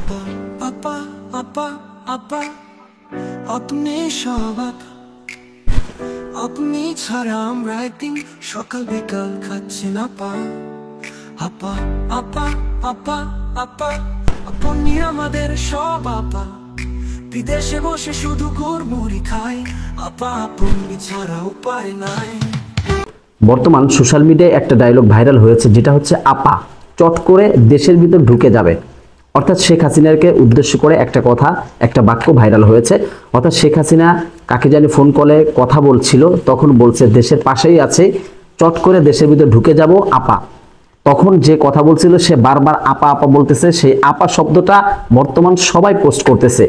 আপা আপা আপা আপা আপনি সব আপনি ছাড়া আমরা একদিন সকাল বিকাল খাচ্ছি না পা আপা আপা আপা আপা আপনি আমাদের সব আপা বিদেশে বসে শুধু গুড়মুড়ি খাই আপা আপনি ছাড়া উপায় নাই। বর্তমান সোশ্যাল মিডিয়ায় একটা ডায়লগ ভাইরাল হয়েছে, যেটা হচ্ছে আপা চট করে দেশের ভিতর ঢুকে যাবে। অর্থাৎ শেখ হাসিনাকে উদ্দেশ্য করে একটা কথা, একটা বাক্য ভাইরাল হয়েছে। অর্থাৎ শেখ হাসিনা কাকে জানি ফোন কলে কথা বলছিল, তখন বলছে দেশের পাশেই আছে, চট করে দেশের ভিতর ঢুকে যাব আপা। তখন যে কথা বলছিল সে বারবার আপা আপা বলতেছে। সেই আপা শব্দটা বর্তমান সবাই পোস্ট করতেছে।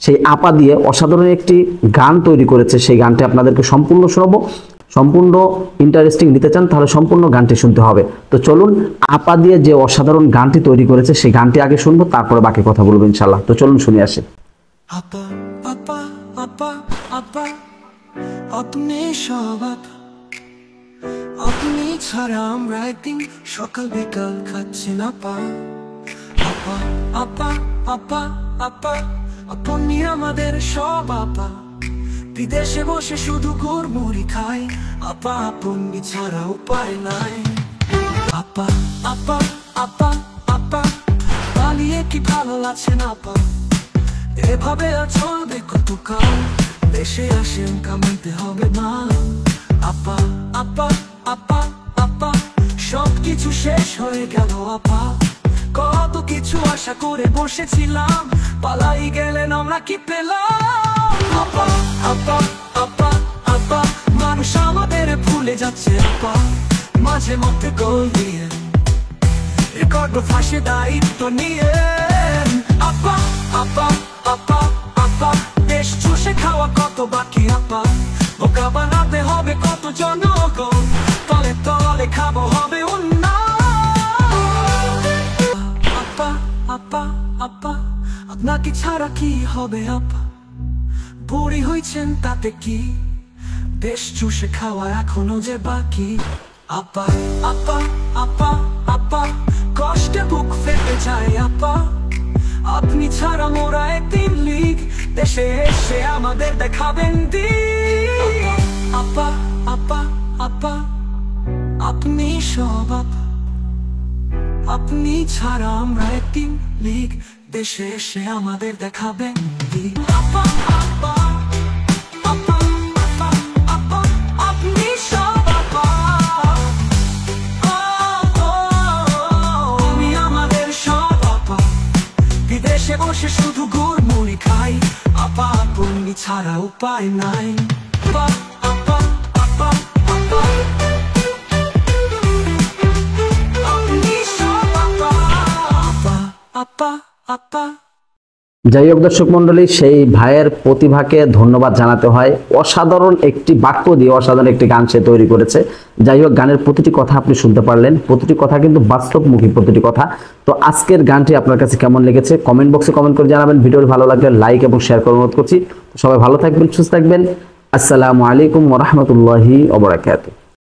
সেই আপা দিয়ে অসাধারণ একটি গান তৈরি করেছে। সেই গানটি আপনাদেরকে সম্পূর্ণ শোনাবো। সম্পূর্ণ ইন্টারেস্টিং নিতে চান তাহলে সম্পূর্ণ গানটি শুনতে হবে। তো চলুন, আপা দিয়ে যে অসাধারণ গানটি তৈরি করেছে সেই গানটি আগে শুনবো, তারপরে বাকি কথা বলবো ইনশাল্লাহ। তো চলুন শুনে আসি। আপা আপা আপা আপা আপনি সব আপনি ছাড়া আমরা একদিন সকাল বিকাল খাচ্ছি না পা আপা আপা আপা আপা আপনি আমাদের সব আপা বিদেশে বসে শুধু গুড়মুড়ি খাই আপা আপনি ছাড়া উপায় নাই। আপা আপা আপা আপা পালিয়ে কি ভালো লাগছে না আপা, এভাবে আর চলবে কতকাল, দেশে আসেন কামাইতে হবে না। আপা আপা আপা আপা সবকিছু শেষ হয়ে গেল আপা, কত কিছু আশা করে বসেছিলাম, পালাই গেলেন আমরা কি পেলাম। আপা আপা আপা আপা মানুষ আমাদের ভুলে যাচ্ছে আপা, মাঝে মধ্যে গোল দিয়ে রেকর্ড ফাঁসে দায়িত্ব নিয়ে। আপা আপা আপা আপা দেশ চুষে খাওয়া কত বাকি আপা, বোকা বানাতে হবে কত জনগণ, তলে তলে খাবো হবে আপা আপা আপা আপনাকে ছাড়া কি হবে আপা, বুড়ি হয়েছেন তাতে কি, দেশ চুষে খাওয়া এখনো যে বাকি। আপা আপা আপা আপা কষ্টে বুক ফেটে যায় আপা, আপনি ছাড়া মোরা একদিন লিগ, দেশে এসে আমাদের দেখাবেন দিক। আপা আপা আপা আপনি সব আপা, আপনি ছাড়া আমরা একদিন লিগ, দেশে এসে আমাদের দেখাবেন দিক। আপা আপা আপা আপা আপা আপনি সব আপা, আপনি আমাদের সব আপা বিদেশে বসে শুধু গুড়মুড়ি খাই আপা আপনি ছাড়া উপায় নাই। আপা আপা আপা আপা আপনি সব আপা আপা আপা আপা। যাই হোক দর্শক মন্ডলী, সেই ভাইয়ের প্রতিভাকে ধন্যবাদ জানাতে হয়। অসাধারণ একটি বাক্য দিয়ে অসাধারণ একটি গান সে তৈরি করেছে। যাই হোক, গানের প্রতিটি কথা আপনি শুনতে পারলেন, প্রতিটি কথা কিন্তু বাস্তবমুখী প্রতিটি কথা। তো আজকের গানটি আপনার কাছে কেমন লেগেছে কমেন্ট বক্সে কমেন্ট করে জানাবেন। ভিডিওটি ভালো লাগলে লাইক এবং শেয়ার করার অনুরোধ করছি। সবাই ভালো থাকবেন, সুস্থ থাকবেন। আসসালামু আলাইকুম ওয়া রাহমাতুল্লাহি ওয়া বারাকাতুহু।